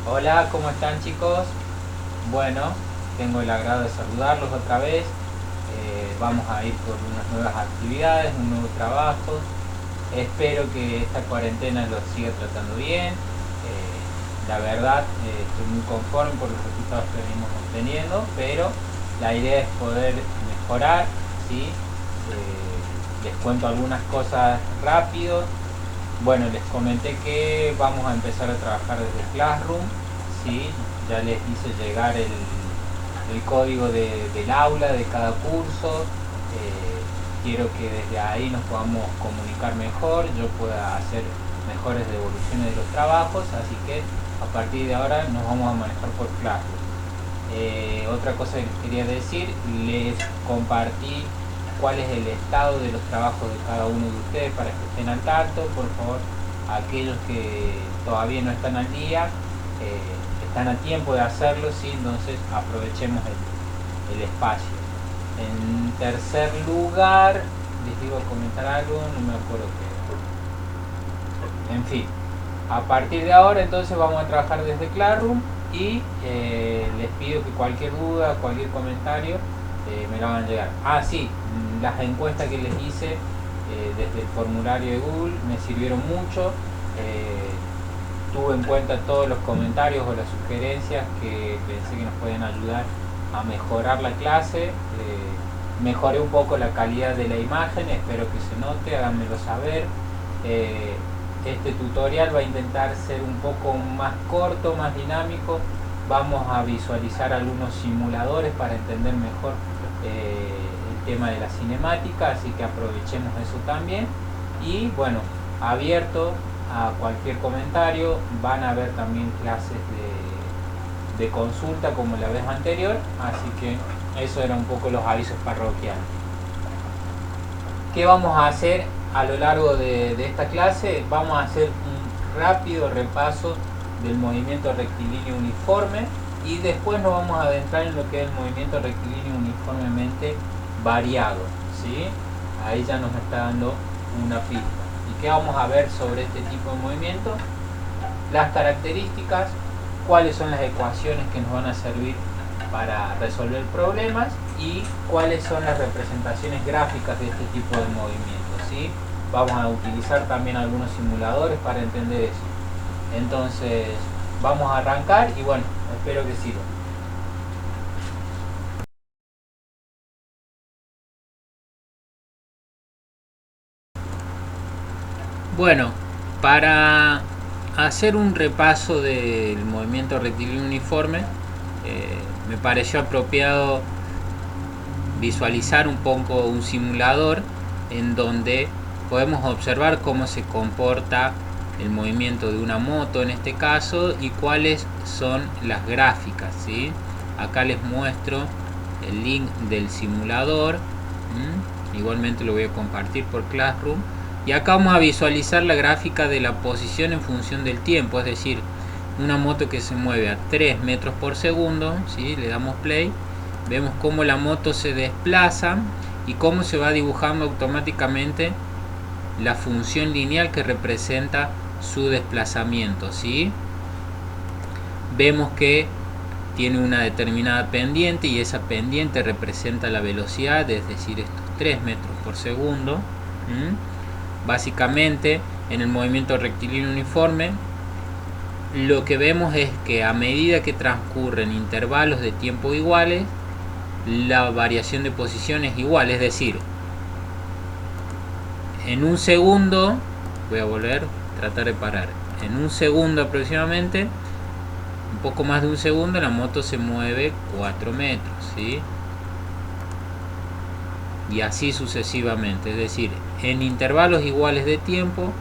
Hola, ¿cómo están chicos? Bueno, tengo el agrado de saludarlos otra vez. Vamos a ir por unas nuevas actividades, un nuevo trabajo. Espero que esta cuarentena los siga tratando bien. La verdad, estoy muy conforme por los resultados que venimos obteniendo, pero la idea es poder mejorar, ¿sí? Les cuento algunas cosas rápido. Bueno, les comenté que vamos a empezar a trabajar desde Classroom, ¿sí? Ya les hice llegar el código del aula de cada curso. Quiero que desde ahí nos podamos comunicar mejor, yo pueda hacer mejores devoluciones de los trabajos, así que a partir de ahora nos vamos a manejar por Classroom. Otra cosa que les quería decir, les compartí cuál es el estado de los trabajos de cada uno de ustedes para que estén al tanto. Por favor, aquellos que todavía no están al día, están a tiempo de hacerlo, ¿sí? Entonces aprovechemos el espacio. En tercer lugar, les digo comentar algo, no me acuerdo qué. En fin, a partir de ahora entonces vamos a trabajar desde Classroom y les pido que cualquier duda, cualquier comentario me lo hagan llegar. Ah, sí, las encuestas que les hice desde el formulario de Google me sirvieron mucho. Tuve en cuenta todos los comentarios o las sugerencias que pensé que nos pueden ayudar a mejorar la clase. Mejoré un poco la calidad de la imagen, espero que se note, háganmelo saber. Este tutorial va a intentar ser un poco más corto, más dinámico. Vamos a visualizar algunos simuladores para entender mejor el tema de la cinemática, así que aprovechemos eso también. Y bueno, abierto a cualquier comentario. Van a haber también clases de consulta como la vez anterior, así que eso eran un poco los avisos parroquiales. ¿Qué vamos a hacer a lo largo de esta clase? Vamos a hacer un rápido repaso del movimiento rectilíneo uniforme y después nos vamos a adentrar en lo que es el movimiento rectilíneo uniformemente variado, ¿sí? Ahí ya nos está dando una pista. ¿Y qué vamos a ver sobre este tipo de movimiento? Las características, cuáles son las ecuaciones que nos van a servir para resolver problemas y cuáles son las representaciones gráficas de este tipo de movimientos, ¿sí? Vamos a utilizar también algunos simuladores para entender eso. Entonces vamos a arrancar y bueno, espero que sirva. Bueno, para hacer un repaso del movimiento rectilíneo uniforme, me pareció apropiado visualizar un poco un simulador en donde podemos observar cómo se comporta el movimiento de una moto en este caso y cuáles son las gráficas, ¿sí? Acá les muestro el link del simulador. Igualmente lo voy a compartir por Classroom y acá vamos a visualizar la gráfica de la posición en función del tiempo, es decir, una moto que se mueve a 3 metros por segundo, ¿sí? Le damos play, vemos cómo la moto se desplaza y cómo se va dibujando automáticamente la función lineal que representa su desplazamiento, ¿sí? Vemos que tiene una determinada pendiente y esa pendiente representa la velocidad, es decir, estos 3 metros por segundo. Básicamente, en el movimiento rectilíneo uniforme, lo que vemos es que a medida que transcurren intervalos de tiempo iguales, la variación de posición es igual, es decir, en un segundo, voy a volver, tratar de parar, en un segundo aproximadamente, un poco más de un segundo, la moto se mueve 4 metros, ¿sí? Y así sucesivamente, es decir, en intervalos iguales de tiempo,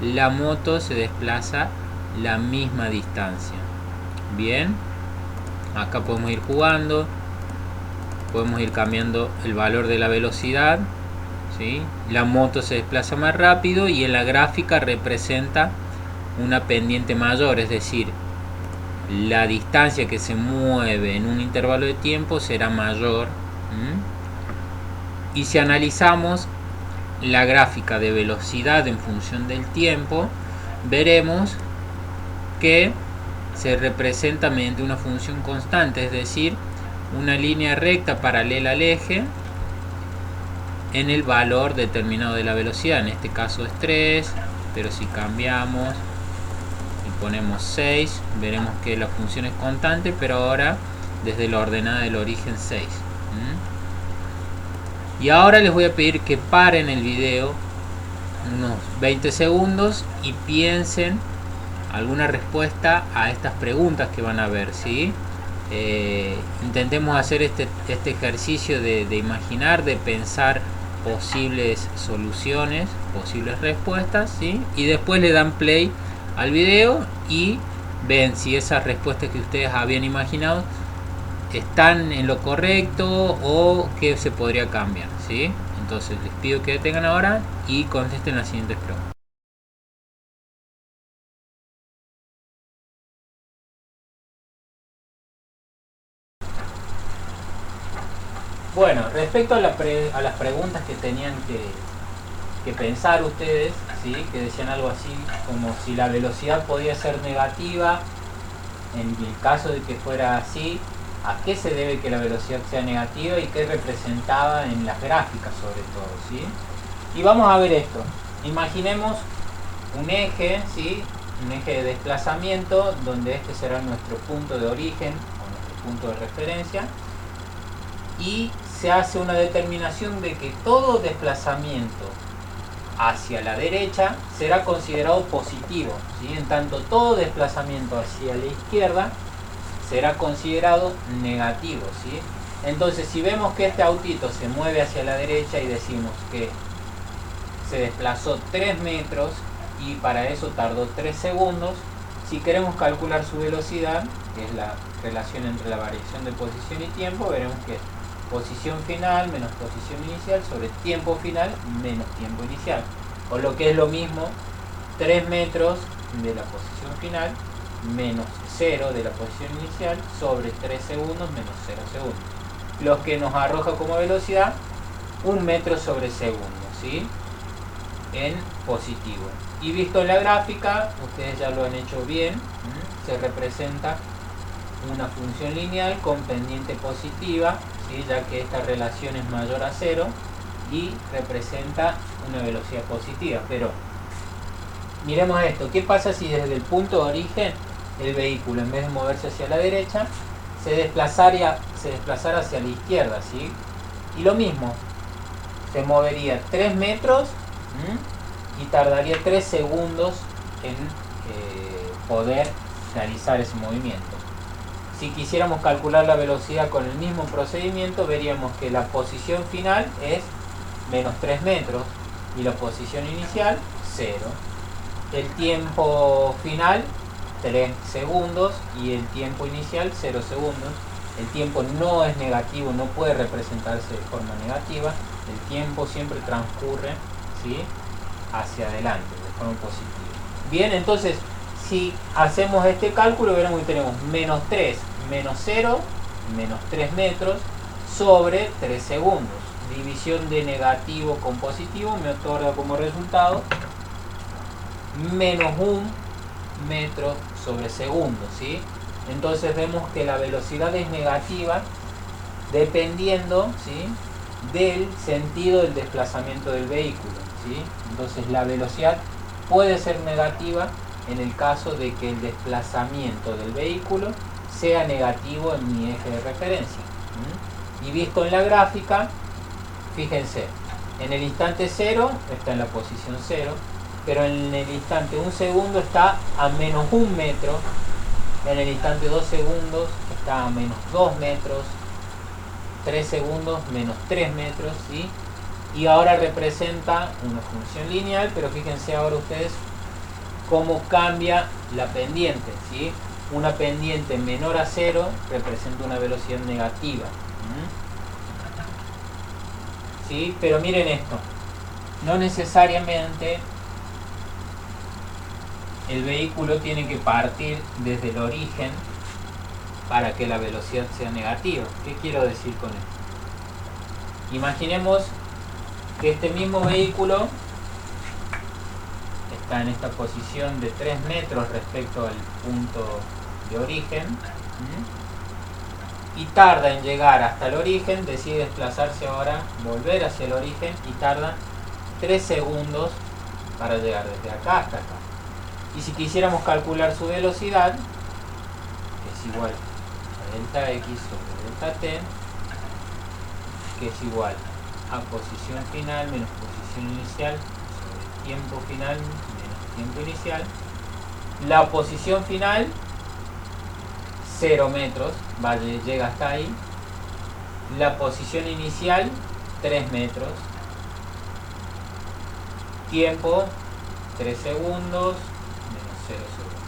la moto se desplaza la misma distancia. Bien, acá podemos ir jugando, podemos ir cambiando el valor de la velocidad, ¿sí? La moto se desplaza más rápido y en la gráfica representa una pendiente mayor, es decir, la distancia que se mueve en un intervalo de tiempo será mayor. Y si analizamos la gráfica de velocidad en función del tiempo, veremos que se representa mediante una función constante, es decir, una línea recta paralela al eje en el valor determinado de la velocidad. En este caso es 3, pero si cambiamos y ponemos 6, veremos que la función es constante, pero ahora desde la ordenada del origen 6. Y ahora les voy a pedir que paren el video unos 20 segundos y piensen alguna respuesta a estas preguntas que van a ver, ¿sí? Intentemos hacer este ejercicio de imaginar, de pensar posibles soluciones, posibles respuestas, ¿sí? Y después le dan play al video y ven si esas respuestas que ustedes habían imaginado están en lo correcto o qué se podría cambiar, ¿sí? Entonces les pido que detengan ahora y contesten las siguientes preguntas. Bueno, respecto a las preguntas que tenían que pensar ustedes, ¿sí? Que decían algo así como si la velocidad podía ser negativa, en el caso de que fuera así, ¿a qué se debe que la velocidad sea negativa y qué representaba en las gráficas sobre todo, ¿sí? Y vamos a ver esto. Imaginemos un eje, ¿sí? Un eje de desplazamiento donde este será nuestro punto de origen o nuestro punto de referencia, y se hace una determinación de que todo desplazamiento hacia la derecha será considerado positivo, ¿sí? En tanto todo desplazamiento hacia la izquierda será considerado negativo, ¿sí? Entonces si vemos que este autito se mueve hacia la derecha y decimos que se desplazó 3 metros y para eso tardó 3 segundos, si queremos calcular su velocidad, que es la relación entre la variación de posición y tiempo, veremos que posición final menos posición inicial sobre tiempo final menos tiempo inicial, o lo que es lo mismo 3 metros de la posición final menos 0 de la posición inicial sobre 3 segundos menos 0 segundos, lo que nos arroja como velocidad 1 metro sobre segundo, ¿sí? En positivo. Y visto en la gráfica, ustedes ya lo han hecho bien, se representa una función lineal con pendiente positiva, ¿sí? Ya que esta relación es mayor a 0 y representa una velocidad positiva. Pero miremos esto, ¿qué pasa si desde el punto de origen el vehículo, en vez de moverse hacia la derecha, se desplazara hacia la izquierda, ¿sí? Y lo mismo, se movería 3 metros y tardaría 3 segundos en poder realizar ese movimiento. Si quisiéramos calcular la velocidad con el mismo procedimiento, veríamos que la posición final es menos 3 metros y la posición inicial 0. El tiempo final 3 segundos y el tiempo inicial 0 segundos. El tiempo no es negativo, no puede representarse de forma negativa. El tiempo siempre transcurre, ¿sí? Hacia adelante, de forma positiva. Bien, entonces si hacemos este cálculo veremos que tenemos menos 3 menos 0 menos 3 metros sobre 3 segundos. División de negativo con positivo me otorga como resultado menos 1 metro sobre segundo, ¿sí? Entonces vemos que la velocidad es negativa dependiendo, ¿sí?, del sentido del desplazamiento del vehículo, ¿sí? Entonces la velocidad puede ser negativa en el caso de que el desplazamiento del vehículo sea negativo en mi eje de referencia. Y visto en la gráfica, fíjense, en el instante 0 está en la posición 0, pero en el instante 1 segundo está a menos 1 metro, en el instante 2 segundos está a menos 2 metros, 3 segundos menos 3 metros, ¿sí? Y ahora representa una función lineal, pero fíjense ahora ustedes cómo cambia la pendiente, ¿sí? Una pendiente menor a 0 representa una velocidad negativa, ¿sí? Pero miren esto, no necesariamente el vehículo tiene que partir desde el origen para que la velocidad sea negativa. ¿Qué quiero decir con esto? Imaginemos que este mismo vehículo está en esta posición de 3 metros respecto al punto de origen, y tarda en llegar hasta el origen, decide desplazarse ahora, volver hacia el origen, y tarda 3 segundos para llegar desde acá hasta acá. Y si quisiéramos calcular su velocidad, es igual a delta x sobre delta t, que es igual a posición final menos posición inicial sobre tiempo final menos tiempo inicial. La posición final, 0 metros, llega hasta ahí. La posición inicial, 3 metros. Tiempo, 3 segundos, menos 0 segundos.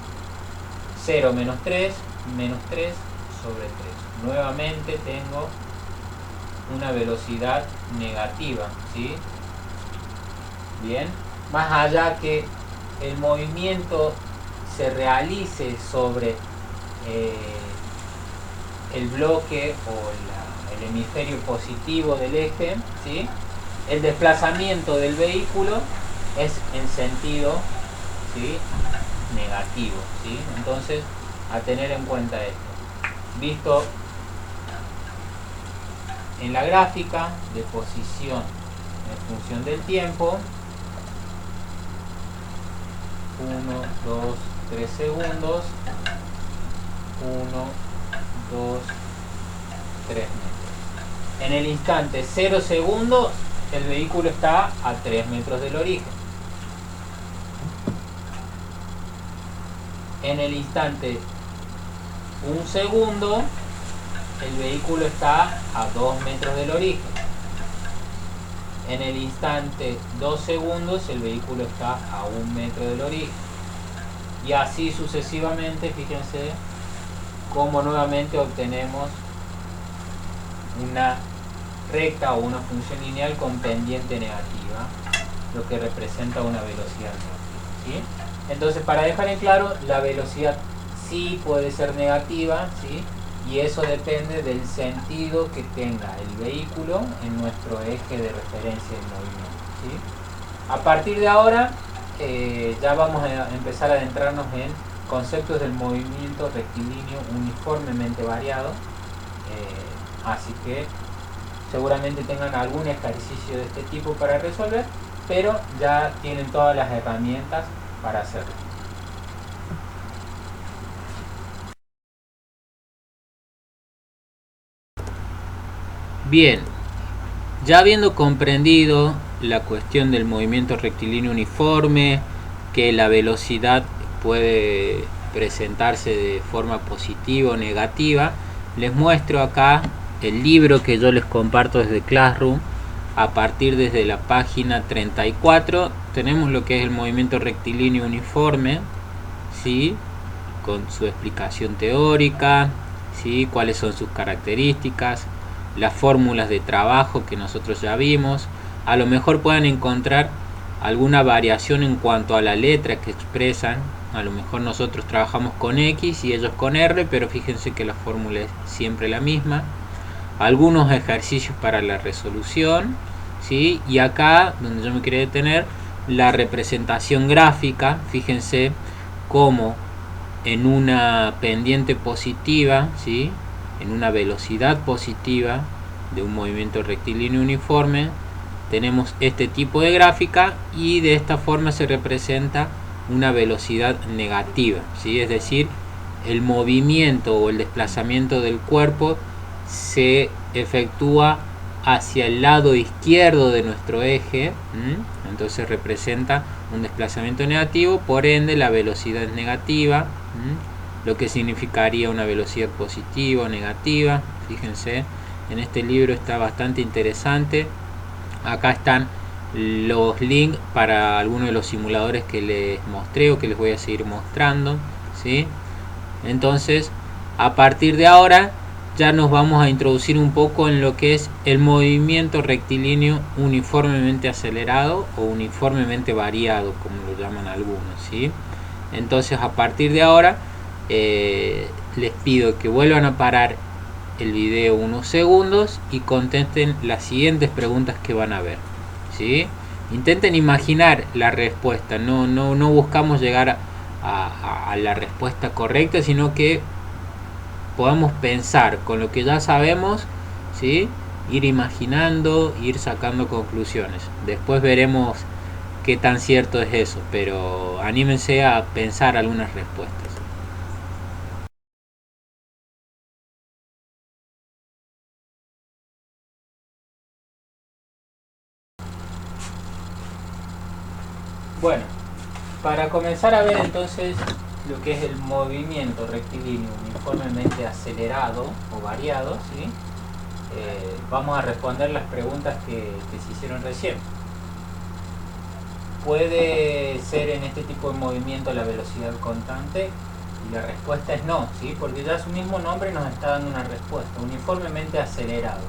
0 menos 3 sobre 3. Nuevamente tengo una velocidad negativa, ¿sí? Bien, más allá que el movimiento se realice sobre el bloque o el hemisferio positivo del eje, ¿sí? El desplazamiento del vehículo es en sentido, ¿sí?, negativo, ¿sí? Entonces, a tener en cuenta esto. Visto en la gráfica de posición en función del tiempo, 1, 2, 3 segundos, 1, 2, 3 metros. En el instante 0 segundos, el vehículo está a 3 metros del origen. En el instante 1 segundo, el vehículo está a 2 metros del origen. En el instante 2 segundos, el vehículo está a 1 metro del origen. Y así sucesivamente. Fíjense cómo nuevamente obtenemos una recta o una función lineal con pendiente negativa, lo que representa una velocidad negativa, ¿sí? Entonces, para dejar en claro, la velocidad sí puede ser negativa, ¿sí? Y eso depende del sentido que tenga el vehículo en nuestro eje de referencia del movimiento, ¿sí? A partir de ahora ya vamos a empezar a adentrarnos en conceptos del movimiento rectilíneo uniformemente variado, así que seguramente tengan algún ejercicio de este tipo para resolver, pero ya tienen todas las herramientas para hacerlo. Bien, ya habiendo comprendido la cuestión del movimiento rectilíneo uniforme, que la velocidad puede presentarse de forma positiva o negativa, les muestro acá el libro que yo les comparto desde Classroom. A partir desde la página 34 tenemos lo que es el movimiento rectilíneo uniforme, ¿sí?, con su explicación teórica, ¿sí?, cuáles son sus características, las fórmulas de trabajo que nosotros ya vimos. A lo mejor puedan encontrar alguna variación en cuanto a la letra que expresan. A lo mejor nosotros trabajamos con X y ellos con R, pero fíjense que la fórmula es siempre la misma. Algunos ejercicios para la resolución, ¿sí? Y acá, donde yo me quería detener, la representación gráfica. Fíjense cómo en una pendiente positiva, ¿sí?, en una velocidad positiva de un movimiento rectilíneo uniforme, tenemos este tipo de gráfica, y de esta forma se representa una velocidad negativa, ¿sí? Es decir, el movimiento o el desplazamiento del cuerpo se efectúa hacia el lado izquierdo de nuestro eje, entonces representa un desplazamiento negativo, por ende la velocidad es negativa, lo que significaría una velocidad positiva o negativa. Fíjense, en este libro está bastante interesante. Acá están los links para algunos de los simuladores que les mostré o que les voy a seguir mostrando, ¿sí? Entonces, a partir de ahora ya nos vamos a introducir un poco en lo que es el movimiento rectilíneo uniformemente acelerado o uniformemente variado, como lo llaman algunos, ¿sí? Entonces, a partir de ahora les pido que vuelvan a parar el video unos segundos y contesten las siguientes preguntas que van a ver, ¿sí? Intenten imaginar la respuesta, no buscamos llegar a la respuesta correcta, sino que podamos pensar con lo que ya sabemos, ¿sí? Ir imaginando, ir sacando conclusiones. Después veremos qué tan cierto es eso, pero anímense a pensar algunas respuestas. Bueno, para comenzar a ver entonces lo que es el movimiento rectilíneo uniformemente acelerado o variado, ¿sí? Vamos a responder las preguntas que se hicieron recién. ¿Puede ser en este tipo de movimiento la velocidad constante? Y la respuesta es no, ¿sí? Porque ya su mismo nombre nos está dando una respuesta, uniformemente acelerado,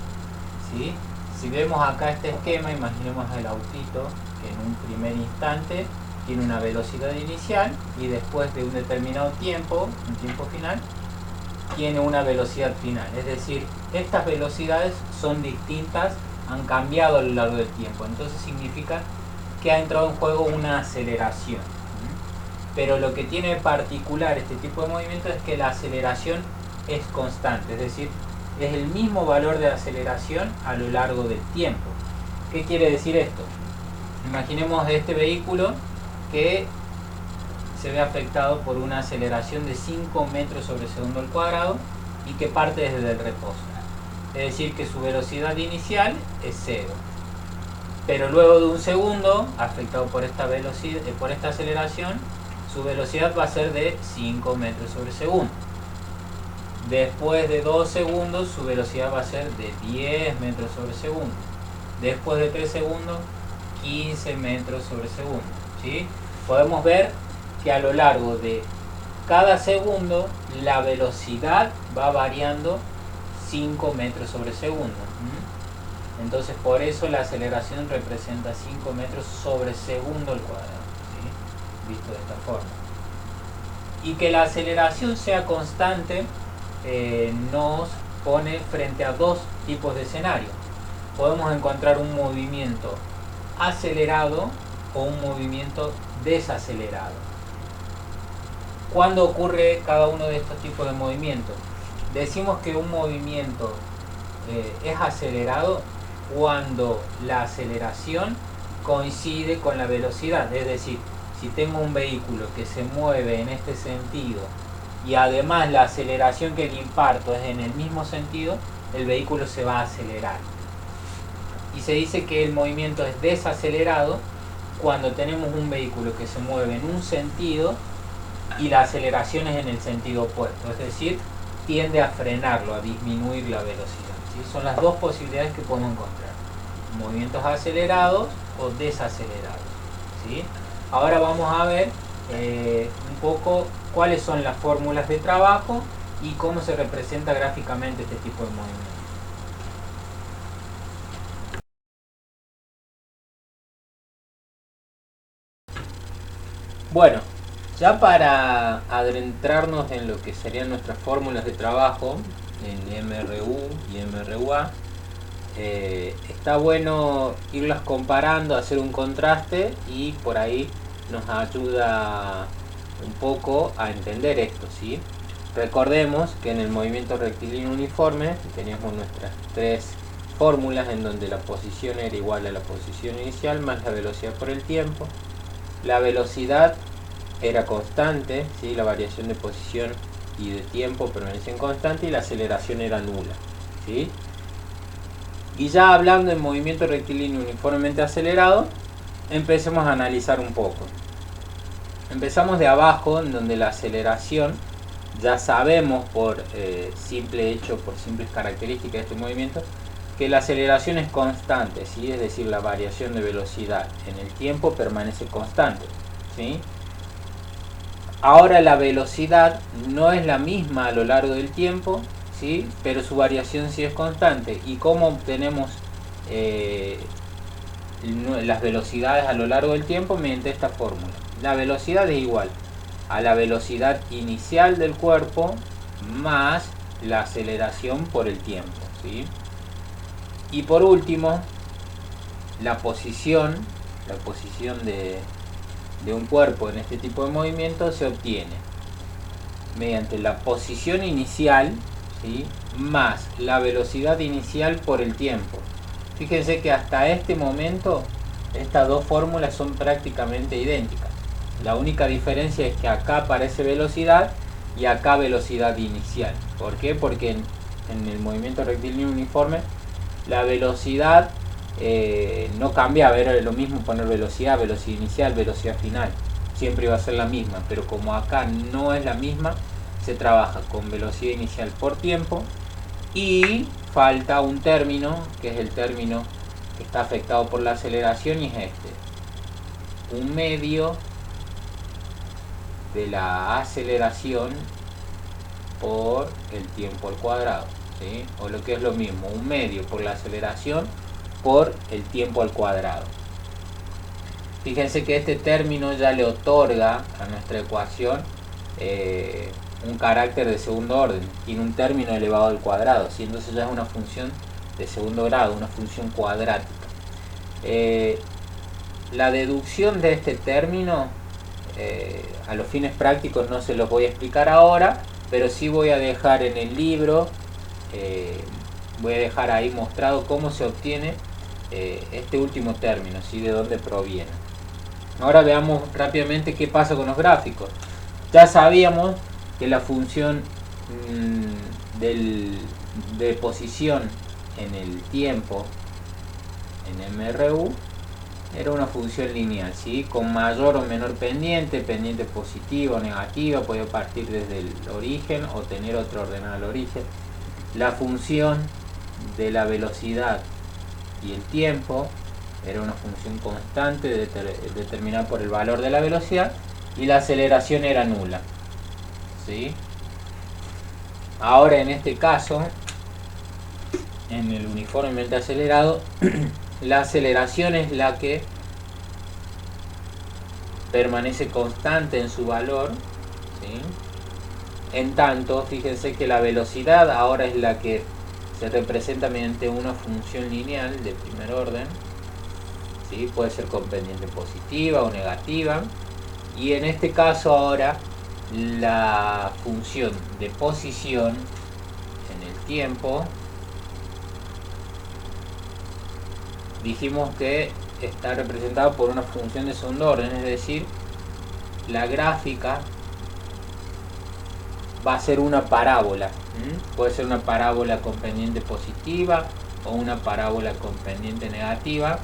¿sí? Si vemos acá este esquema, imaginemos el autito que en un primer instante tiene una velocidad inicial y después de un determinado tiempo, un tiempo final, tiene una velocidad final. Es decir, estas velocidades son distintas, han cambiado a lo largo del tiempo. Entonces significa que ha entrado en juego una aceleración. Pero lo que tiene particular este tipo de movimiento es que la aceleración es constante, es decir, es el mismo valor de aceleración a lo largo del tiempo. ¿Qué quiere decir esto? Imaginemos este vehículo que se ve afectado por una aceleración de 5 metros sobre segundo al cuadrado y que parte desde el reposo. Es decir, que su velocidad inicial es 0. Pero luego de un segundo, afectado por esta velocidad, por esta aceleración, su velocidad va a ser de 5 metros sobre segundo. Después de 2 segundos, su velocidad va a ser de 10 metros sobre segundo. Después de 3 segundos, 15 metros sobre segundo, ¿sí? Podemos ver que a lo largo de cada segundo, la velocidad va variando 5 metros sobre segundo. Entonces, por eso la aceleración representa 5 metros sobre segundo al cuadrado, ¿sí? Visto de esta forma. Y que la aceleración sea constante nos pone frente a dos tipos de escenarios. Podemos encontrar un movimiento acelerado o un movimiento desacelerado. ¿Cuándo ocurre cada uno de estos tipos de movimientos? Decimos que un movimiento es acelerado cuando la aceleración coincide con la velocidad. Es decir, si tengo un vehículo que se mueve en este sentido y además la aceleración que le imparto es en el mismo sentido, el vehículo se va a acelerar. Y se dice que el movimiento es desacelerado cuando tenemos un vehículo que se mueve en un sentido y la aceleración es en el sentido opuesto, es decir, tiende a frenarlo, a disminuir la velocidad, ¿sí? Son las dos posibilidades que podemos encontrar: movimientos acelerados o desacelerados, ¿sí? Ahora vamos a ver un poco cuáles son las fórmulas de trabajo y cómo se representa gráficamente este tipo de movimiento. Bueno, ya para adentrarnos en lo que serían nuestras fórmulas de trabajo en MRU y MRUA, está bueno irlas comparando, hacer un contraste y por ahí nos ayuda un poco a entender esto, ¿sí? Recordemos que en el movimiento rectilíneo uniforme teníamos nuestras tres fórmulas en donde la posición era igual a la posición inicial más la velocidad por el tiempo. La velocidad era constante, ¿sí? La variación de posición y de tiempo permanecían constante y la aceleración era nula, ¿sí? Y ya hablando en movimiento rectilíneo uniformemente acelerado, empecemos a analizar un poco. Empezamos de abajo, en donde la aceleración, ya sabemos por simple hecho, por simples características de este movimiento, que la aceleración es constante, ¿sí? Es decir, la variación de velocidad en el tiempo permanece constante, ¿sí? Ahora la velocidad no es la misma a lo largo del tiempo, ¿sí? Pero su variación sí es constante. ¿Y cómo obtenemos las velocidades a lo largo del tiempo? Mediante esta fórmula. La velocidad es igual a la velocidad inicial del cuerpo más la aceleración por el tiempo, ¿sí? Y por último, la posición de un cuerpo en este tipo de movimiento se obtiene mediante la posición inicial, ¿sí?, más la velocidad inicial por el tiempo. Fíjense que hasta este momento estas dos fórmulas son prácticamente idénticas. La única diferencia es que acá aparece velocidad y acá velocidad inicial. ¿Por qué? Porque en el movimiento rectilíneo uniforme la velocidad no cambia. A ver, lo mismo poner velocidad, velocidad inicial, velocidad final. Siempre va a ser la misma, pero como acá no es la misma, se trabaja con velocidad inicial por tiempo y falta un término, que es el término que está afectado por la aceleración, y es este: un medio de la aceleración por el tiempo al cuadrado, ¿sí? O lo que es lo mismo, un medio por la aceleración por el tiempo al cuadrado. Fíjense que este término ya le otorga a nuestra ecuación un carácter de segundo orden, tiene un término elevado al cuadrado, ¿sí? Entonces ya es una función de segundo grado, una función cuadrática. La deducción de este término a los fines prácticos no se los voy a explicar ahora, pero sí voy a dejar en el libro, voy a dejar ahí mostrado cómo se obtiene este último término, ¿sí?, de dónde proviene. Ahora veamos rápidamente qué pasa con los gráficos. Ya sabíamos que la función de posición en el tiempo en MRU era una función lineal, ¿sí?, con mayor o menor pendiente, pendiente positiva o negativa, podía partir desde el origen o tener otra ordenada al origen. La función de la velocidad y el tiempo era una función constante determinada por el valor de la velocidad, y la aceleración era nula, ¿sí? Ahora en este caso, en el uniformemente acelerado, la aceleración es la que permanece constante en su valor, ¿sí? En tanto, fíjense que la velocidad ahora es la que se representa mediante una función lineal de primer orden, ¿sí? Puede ser con pendiente positiva o negativa, y en este caso ahora la función de posición en el tiempo, dijimos que está representada por una función de segundo orden, es decir, la gráfica va a ser una parábola. Puede ser una parábola con pendiente positiva o una parábola con pendiente negativa,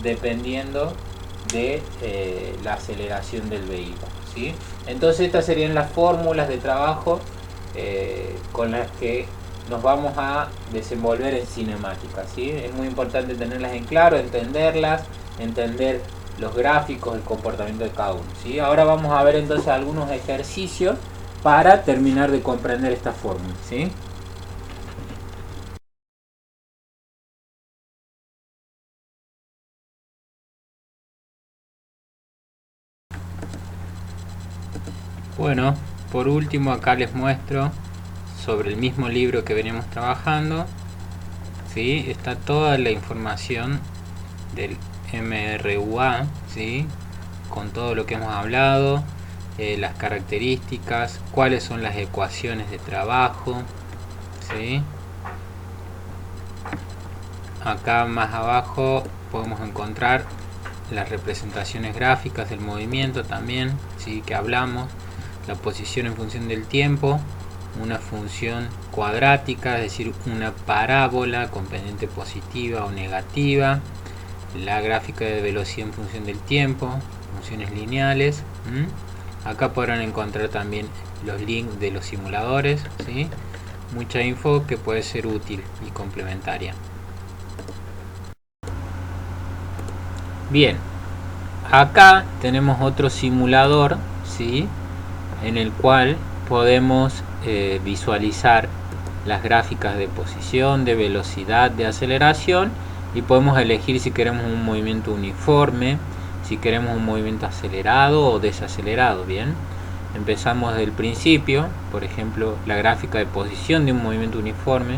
dependiendo de la aceleración del vehículo, ¿sí? Entonces estas serían las fórmulas de trabajo con las que nos vamos a desenvolver en cinemática, ¿sí? Es muy importante tenerlas en claro, entenderlas, entender los gráficos, el comportamiento de cada uno, ¿sí? Ahora vamos a ver entonces algunos ejercicios para terminar de comprender esta fórmula, ¿sí? Bueno, por último acá les muestro sobre el mismo libro que veníamos trabajando, ¿sí? Está toda la información del MRUA, ¿sí?, con todo lo que hemos hablado, las características, cuáles son las ecuaciones de trabajo, ¿sí? Acá más abajo podemos encontrar las representaciones gráficas del movimiento también, ¿sí?, que hablamos, la posición en función del tiempo, una función cuadrática, es decir, una parábola con pendiente positiva o negativa, la gráfica de velocidad en función del tiempo, funciones lineales. Acá podrán encontrar también los links de los simuladores, ¿sí? Mucha info que puede ser útil y complementaria. Bien, acá tenemos otro simulador, ¿sí?, en el cual podemos visualizar las gráficas de posición, de velocidad, de aceleración, y podemos elegir si queremos un movimiento uniforme, si queremos un movimiento acelerado o desacelerado. Bien, empezamos desde el principio. Por ejemplo, la gráfica de posición de un movimiento uniforme,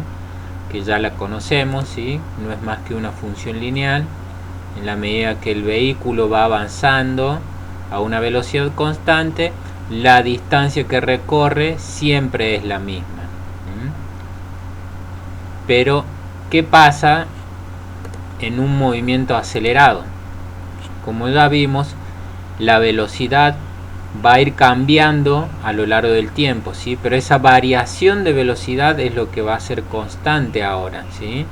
que ya la conocemos, ¿sí?, no es más que una función lineal. En la medida que el vehículo va avanzando a una velocidad constante, la distancia que recorre siempre es la misma. Pero, ¿qué pasa en un movimiento acelerado? Como ya vimos, la velocidad va a ir cambiando a lo largo del tiempo, ¿sí? Pero esa variación de velocidad es lo que va a ser constante ahora, ¿sí?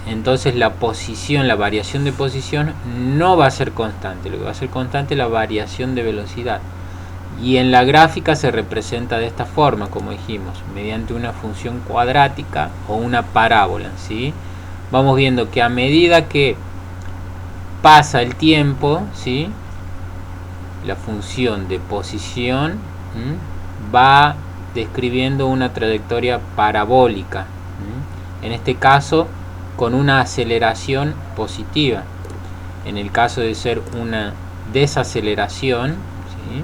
Entonces la posición, la variación de posición no va a ser constante, lo que va a ser constante es la variación de velocidad. Y en la gráfica se representa de esta forma, como dijimos, mediante una función cuadrática o una parábola, ¿sí? Vamos viendo que a medida que pasa el tiempo, ¿sí?, la función de posición va describiendo una trayectoria parabólica, en este caso con una aceleración positiva. En el caso de ser una desaceleración, ¿sí?,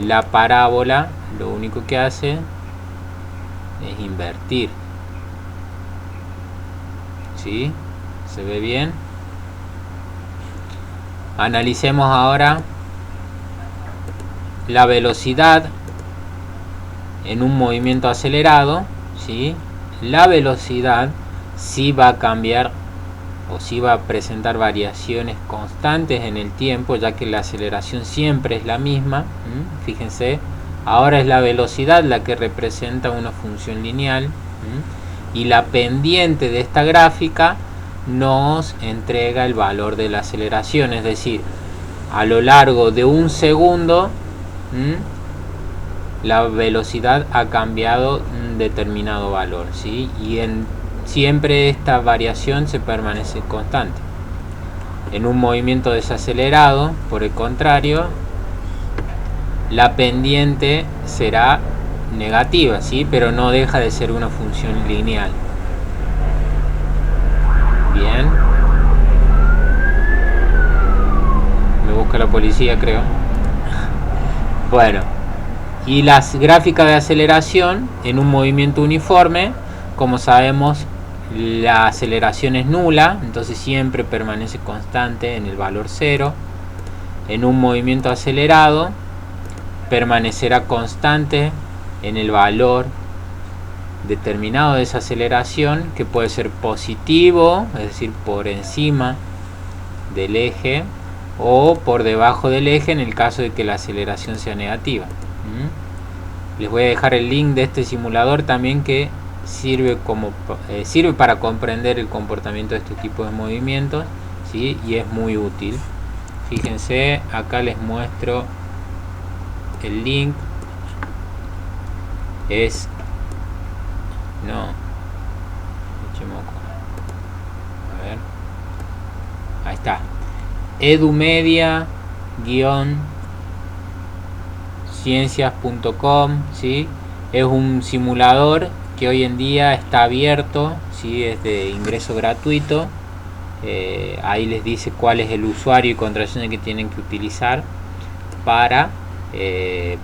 la parábola lo único que hace es invertir, ¿sí? ¿Se ve bien? Analicemos ahora la velocidad en un movimiento acelerado, ¿sí? La velocidad sí va a cambiar o sí va a presentar variaciones constantes en el tiempo, ya que la aceleración siempre es la misma. Fíjense, ahora es la velocidad la que representa una función lineal, y la pendiente de esta gráfica nos entrega el valor de la aceleración, es decir, a lo largo de un segundo la velocidad ha cambiado un determinado valor, ¿sí? Y siempre esta variación se permanece constante. En un movimiento desacelerado, por el contrario, la pendiente será negativa, ¿sí? Pero no deja de ser una función lineal. Bien. Me busca la policía, creo. Bueno, y las gráficas de aceleración en un movimiento uniforme, como sabemos, la aceleración es nula, entonces siempre permanece constante en el valor 0. En un movimiento acelerado permanecerá constante en el valor determinado de esa aceleración, que puede ser positivo, es decir, por encima del eje, o por debajo del eje en el caso de que la aceleración sea negativa. Les voy a dejar el link de este simulador también, que sirve para comprender el comportamiento de este tipo de movimientos, ¿sí? Y es muy útil. Fíjense, acá les muestro el link. Es a ver, ahí está, edumedia-ciencias.com, ¿sí? Es un simulador que hoy en día está abierto, ¿sí? Es de ingreso gratuito. Ahí les dice cuál es el usuario y contraseña que tienen que utilizar para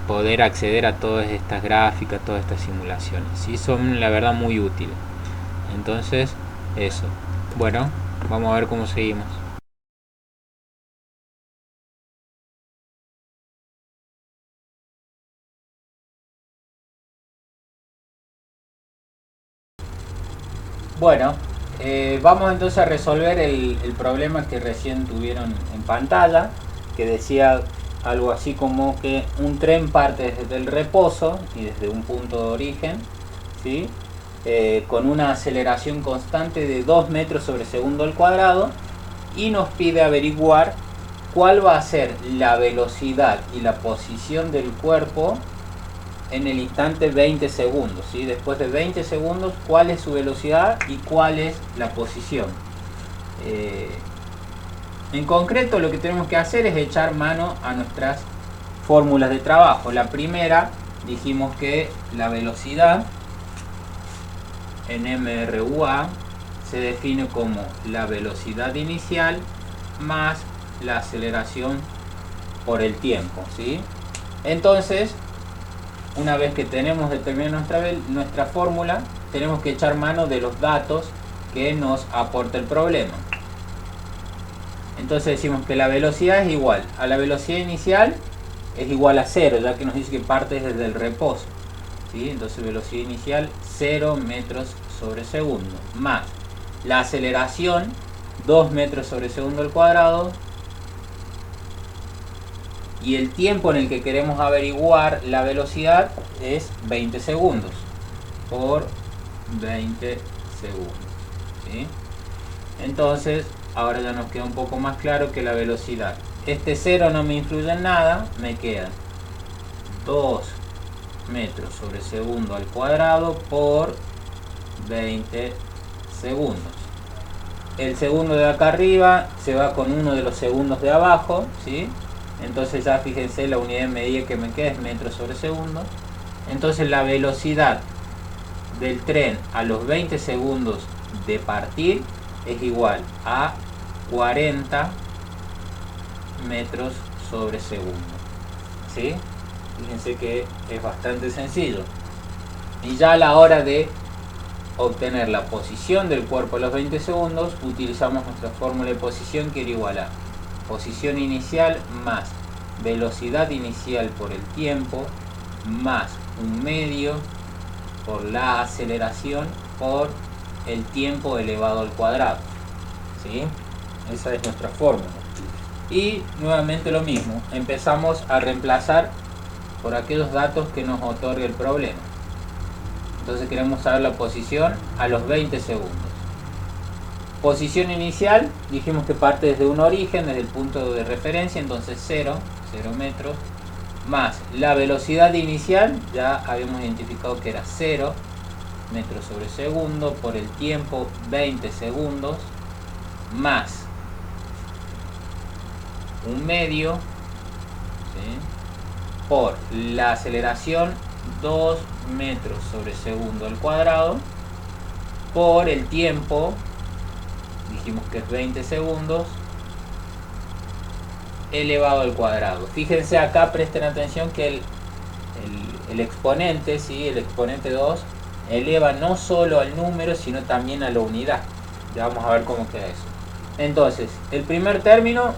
poder acceder a todas estas gráficas, todas estas simulaciones, ¿sí? Son la verdad muy útiles. Entonces, eso. Bueno, vamos a ver cómo seguimos. Bueno, vamos entonces a resolver el problema que recién tuvieron en pantalla, que decía algo así como que un tren parte desde el reposo y desde un punto de origen, ¿sí? Con una aceleración constante de 2 metros sobre segundo al cuadrado, y nos pide averiguar cuál va a ser la velocidad y la posición del cuerpo en el instante 20 segundos, ¿sí? Después de 20 segundos, cuál es su velocidad y cuál es la posición. En concreto, lo que tenemos que hacer es echar mano a nuestras fórmulas de trabajo. La primera, dijimos que la velocidad en MRUA se define como la velocidad inicial más la aceleración por el tiempo, ¿sí? Entonces, una vez que tenemos determinada nuestra fórmula, tenemos que echar mano de los datos que nos aporta el problema. Entonces decimos que la velocidad es igual a la velocidad inicial, es igual a 0, ya que nos dice que parte desde el reposo, ¿sí? Entonces velocidad inicial 0 metros sobre segundo, más la aceleración 2 metros sobre segundo al cuadrado, y el tiempo en el que queremos averiguar la velocidad es 20 segundos por 20 segundos, ¿sí? Entonces ahora ya nos queda un poco más claro que la velocidad, este 0 no me influye en nada, me queda 2 metros sobre segundo al cuadrado por 20 segundos. El segundo de acá arriba se va con uno de los segundos de abajo, ¿sí? Entonces ya fíjense, la unidad de medida que me queda es metros sobre segundo. Entonces la velocidad del tren a los 20 segundos de partir es igual a 40 metros sobre segundo, ¿sí? Fíjense que es bastante sencillo. Y ya a la hora de obtener la posición del cuerpo a los 20 segundos, utilizamos nuestra fórmula de posición, que era igual a posición inicial más velocidad inicial por el tiempo más un medio por la aceleración por el tiempo elevado al cuadrado, ¿sí? Esa es nuestra fórmula. Y nuevamente lo mismo, empezamos a reemplazar por aquellos datos que nos otorga el problema. Entonces queremos saber la posición a los 20 segundos. Posición inicial, dijimos que parte desde un origen, desde el punto de referencia, entonces 0 metros, más la velocidad inicial, ya habíamos identificado que era 0 metros sobre segundo, por el tiempo 20 segundos, más un medio, ¿sí?, por la aceleración 2 metros sobre segundo al cuadrado, por el tiempo, dijimos que es 20 segundos, elevado al cuadrado. Fíjense acá, presten atención que el exponente, ¿sí?, el exponente 2 eleva no solo al número, sino también a la unidad. Ya vamos a ver cómo queda eso. Entonces, el primer término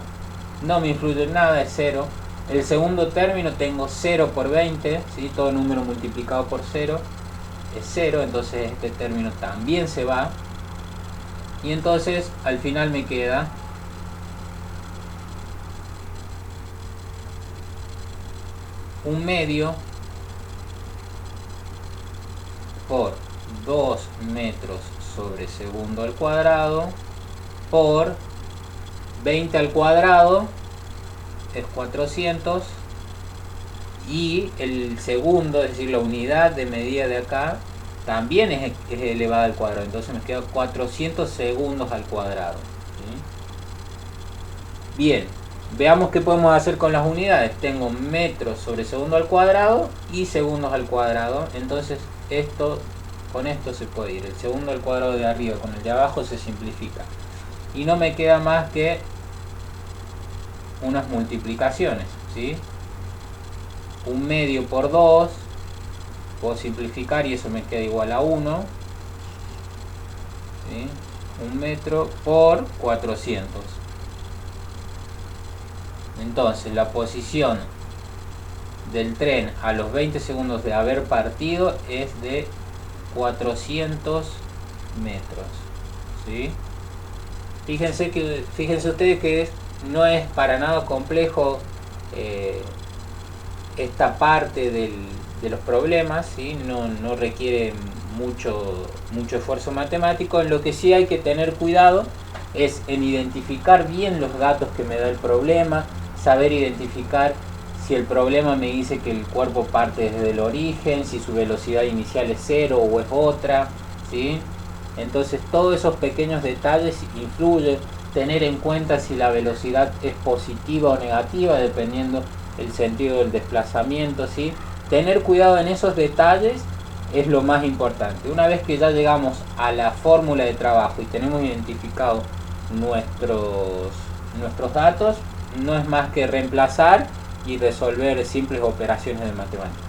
no me influye en nada, es 0. El segundo término tengo 0 por 20, ¿sí?, todo número multiplicado por 0 es 0, entonces este término también se va. Y entonces al final me queda un medio por 2 metros sobre segundo al cuadrado por 20 al cuadrado es 400, y el segundo, es decir, la unidad de medida de acá también es elevada al cuadrado, entonces me queda 400 segundos al cuadrado, ¿sí? Bien, veamos qué podemos hacer con las unidades. Tengo metros sobre segundo al cuadrado y segundos al cuadrado, entonces con esto se puede ir. El segundo al cuadrado de arriba con el de abajo se simplifica y no me queda más que unas multiplicaciones, ¿sí? Un medio por 2, puedo simplificar y eso me queda igual a 1, ¿sí? Un metro por 400. Entonces la posición del tren a los 20 segundos de haber partido es de 400 metros, ¿sí? Fíjense ustedes que no es para nada complejo esta parte de los problemas, ¿sí? No requiere mucho esfuerzo matemático. En lo que sí hay que tener cuidado es en identificar bien los datos que me da el problema, saber identificar si el problema me dice que el cuerpo parte desde el origen, si su velocidad inicial es 0 o es otra, ¿sí? Entonces todos esos pequeños detalles influyen. Tener en cuenta si la velocidad es positiva o negativa dependiendo el sentido del desplazamiento, ¿sí? Tener cuidado en esos detalles es lo más importante. Una vez que ya llegamos a la fórmula de trabajo y tenemos identificado nuestros datos, no es más que reemplazar y resolver simples operaciones de matemáticas.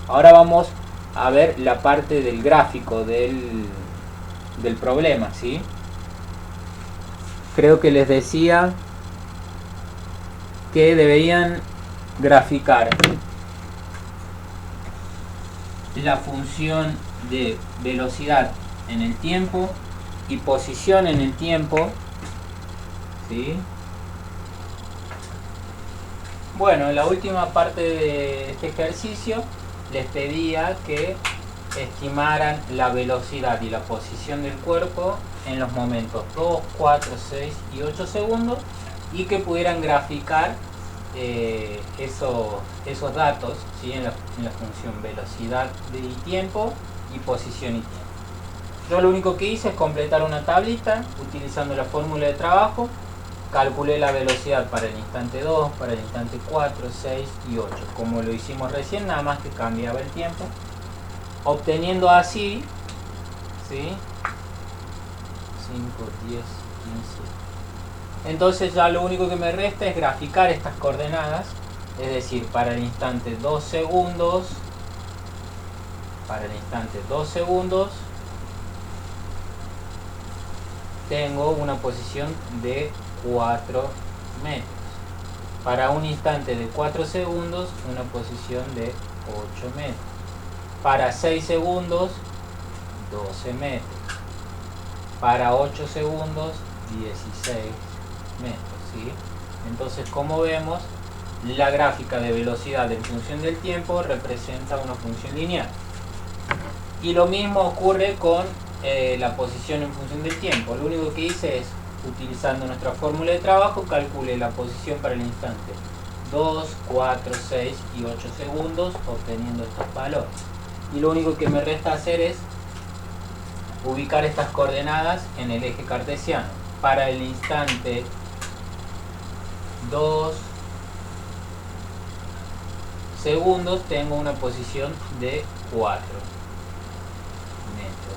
Ahora vamos a ver la parte del gráfico del problema, ¿sí? Creo que les decía que deberían graficar la función de velocidad en el tiempo y posición en el tiempo, ¿sí? Bueno, en la última parte de este ejercicio les pedía que estimaran la velocidad y la posición del cuerpo en los momentos 2, 4, 6 y 8 segundos y que pudieran graficar esos datos, ¿sí? en la función velocidad y tiempo y posición y tiempo. Yo lo único que hice es completar una tablita utilizando la fórmula de trabajo. Calculé la velocidad para el instante 2, para el instante 4, 6 y 8, como lo hicimos recién, nada más que cambiaba el tiempo, obteniendo así, ¿sí? 5, 10, 15. Entonces ya lo único que me resta es graficar estas coordenadas, es decir, para el instante 2 segundos, tengo una posición de 4 metros. Para un instante de 4 segundos, una posición de 8 metros. Para 6 segundos, 12 metros. Para 8 segundos, 16 metros, ¿sí? Entonces, como vemos, la gráfica de velocidad en función del tiempo representa una función lineal. Y lo mismo ocurre con la posición en función del tiempo. Lo único que hice es, utilizando nuestra fórmula de trabajo, calcule la posición para el instante 2, 4, 6 y 8 segundos, obteniendo estos valores. Y lo único que me resta hacer es ubicar estas coordenadas en el eje cartesiano. Para el instante 2 segundos tengo una posición de 4 metros.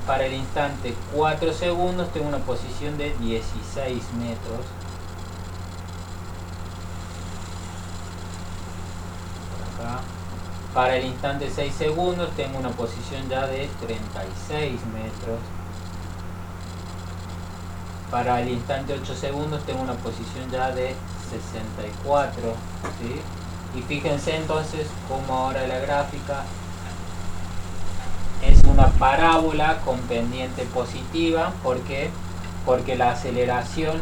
Para el instante 4 segundos tengo una posición de 16 metros. Por acá. Para el instante 6 segundos tengo una posición ya de 36 metros. Para el instante 8 segundos tengo una posición ya de 64, ¿sí? Y fíjense entonces cómo ahora la gráfica es una parábola con pendiente positiva. ¿Por qué? Porque la aceleración,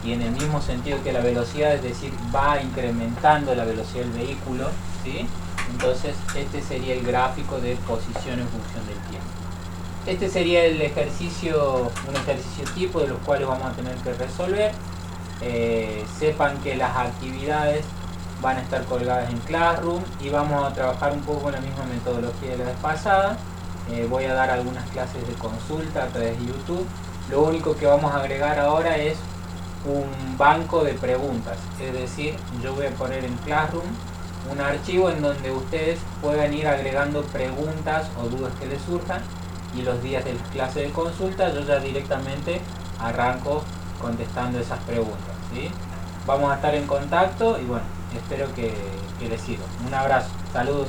y en el mismo sentido que la velocidad, es decir, va incrementando la velocidad del vehículo, ¿sí? Entonces este sería el gráfico de posición en función del tiempo. Este sería el ejercicio, un ejercicio tipo de los cuales vamos a tener que resolver. Sepan que las actividades van a estar colgadas en Classroom y vamos a trabajar un poco con la misma metodología de la vez pasada. Voy a dar algunas clases de consulta a través de YouTube. Lo único que vamos a agregar ahora es un banco de preguntas, es decir, yo voy a poner en Classroom un archivo en donde ustedes puedan ir agregando preguntas o dudas que les surjan, y los días de las clases de consulta yo ya directamente arranco contestando esas preguntas, ¿sí? Vamos a estar en contacto y bueno, espero que les sirva. Un abrazo, saludos.